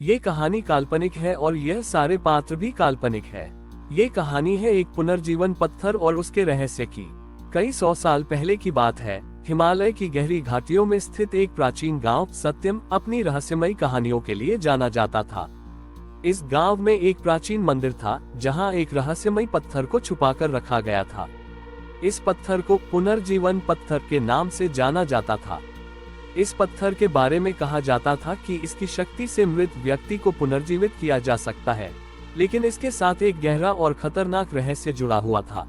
ये कहानी काल्पनिक है और यह सारे पात्र भी काल्पनिक है। ये कहानी है एक पुनर्जीवन पत्थर और उसके रहस्य की। कई 100 साल पहले की बात है। हिमालय की गहरी घाटियों में स्थित एक प्राचीन गांव सत्यम अपनी रहस्यमयी कहानियों के लिए जाना जाता था। इस गांव में एक प्राचीन मंदिर था जहां एक रहस्यमयी पत्थर को छुपाकर रखा गया था। इस पत्थर को पुनर्जीवन पत्थर के नाम से जाना जाता था। इस पत्थर के बारे में कहा जाता था कि इसकी शक्ति से मृत व्यक्ति को पुनर्जीवित किया जा सकता है, लेकिन इसके साथ एक गहरा और खतरनाक रहस्य जुड़ा हुआ था।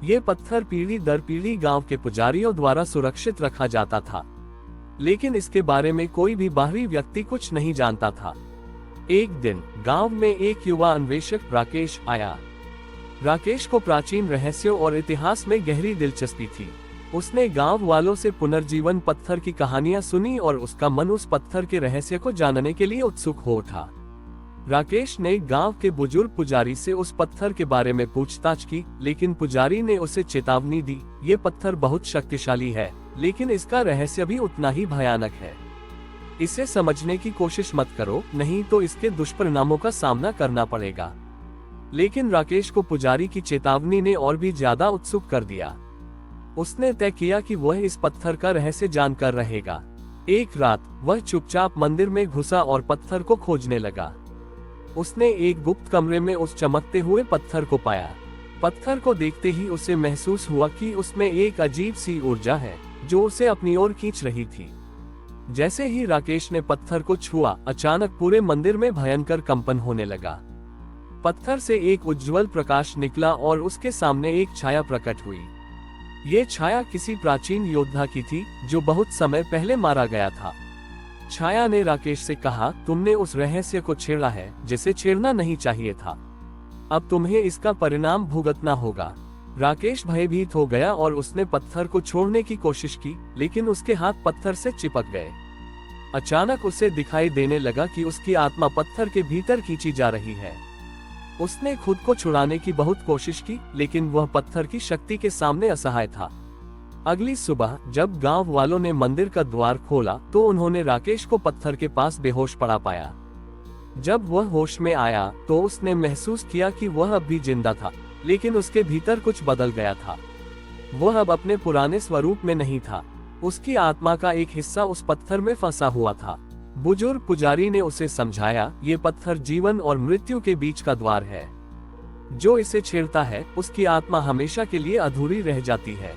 ये पत्थर पीढ़ी दर पीढ़ी गांव के पुजारियों द्वारा सुरक्षित रखा जाता था, लेकिन इसके बारे में कोई भी बाहरी व्यक्ति कुछ नहीं जानता था। एक दिन गांव में एक युवा अन्वेषक राकेश आया। राकेश को प्राचीन रहस्यों और इतिहास में गहरी दिलचस्पी थी। उसने गांव वालों से पुनर्जीवन पत्थर की कहानियां सुनी और उसका मन उस पत्थर के रहस्य को जानने के लिए उत्सुक हो उठा। राकेश ने गांव के बुजुर्ग पुजारी से उस पत्थर के बारे में पूछताछ की, लेकिन पुजारी ने उसे चेतावनी दी, ये पत्थर बहुत शक्तिशाली है, लेकिन इसका रहस्य भी उतना ही भयानक है। इसे समझने की कोशिश मत करो, नहीं तो इसके दुष्परिणामों का सामना करना पड़ेगा। लेकिन राकेश को पुजारी की चेतावनी ने और भी ज्यादा उत्सुक कर दिया। उसने तय किया कि वह इस पत्थर का रहस्य जानकर रहेगा। एक रात वह चुपचाप मंदिर में घुसा और पत्थर को खोजने लगा। उसने एक गुप्त कमरे में उस चमकते हुए पत्थर को पाया। पत्थर को देखते ही उसे महसूस हुआ कि उसमें एक अजीब सी ऊर्जा है जो उसे अपनी ओर खींच रही थी। जैसे ही राकेश ने पत्थर को छुआ, अचानक पूरे मंदिर में भयंकर कंपन होने लगा। पत्थर से एक उज्जवल प्रकाश निकला और उसके सामने एक छाया प्रकट हुई। ये छाया किसी प्राचीन योद्धा की थी जो बहुत समय पहले मारा गया था। छाया ने राकेश से कहा, तुमने उस रहस्य को छेड़ा है जिसे छेड़ना नहीं चाहिए था। अब तुम्हें इसका परिणाम भुगतना होगा। राकेश भयभीत हो गया और उसने पत्थर को छोड़ने की कोशिश की, लेकिन उसके हाथ पत्थर से चिपक गए। अचानक उसे दिखाई देने लगा कि उसकी आत्मा पत्थर के भीतर खींची जा रही है। उसने खुद को छुड़ाने की बहुत कोशिश की, लेकिन वह पत्थर की शक्ति के सामने असहाय था। अगली सुबह जब गांव वालों ने मंदिर का द्वार खोला तो उन्होंने राकेश को पत्थर के पास बेहोश पड़ा पाया। जब वह होश में आया तो उसने महसूस किया कि वह अब भी जिंदा था, लेकिन उसके भीतर कुछ बदल गया था। वह अब अपने पुराने स्वरूप में नहीं था। उसकी आत्मा का एक हिस्सा उस पत्थर में फंसा हुआ था। बुजुर्ग पुजारी ने उसे समझाया, ये पत्थर जीवन और मृत्यु के बीच का द्वार है। जो इसे छेड़ता है उसकी आत्मा हमेशा के लिए अधूरी रह जाती है।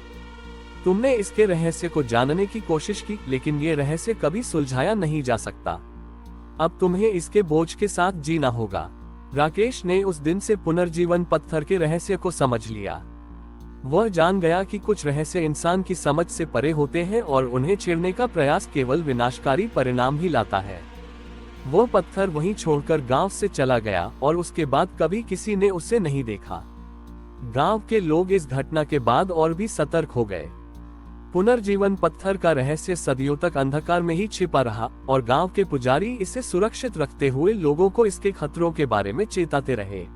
तुमने इसके रहस्य को जानने की कोशिश की, लेकिन ये रहस्य कभी सुलझाया नहीं जा सकता। अब तुम्हें इसके बोझ के साथ जीना होगा। राकेश ने उस दिन से पुनर्जीवन पत्थर के रहस्य को समझ लिया। वह जान गया कि कुछ रहस्य इंसान की समझ से परे होते हैं और उन्हें छेड़ने का प्रयास केवल विनाशकारी परिणाम ही लाता है। वो पत्थर वहीं छोड़कर गांव से चला गया और उसके बाद कभी किसी ने उसे नहीं देखा। गांव के लोग इस घटना के बाद और भी सतर्क हो गए। पुनर्जीवन पत्थर का रहस्य सदियों तक अंधकार में ही छिपा रहा और गांव के पुजारी इसे सुरक्षित रखते हुए लोगों को इसके खतरों के बारे में चेताते रहे।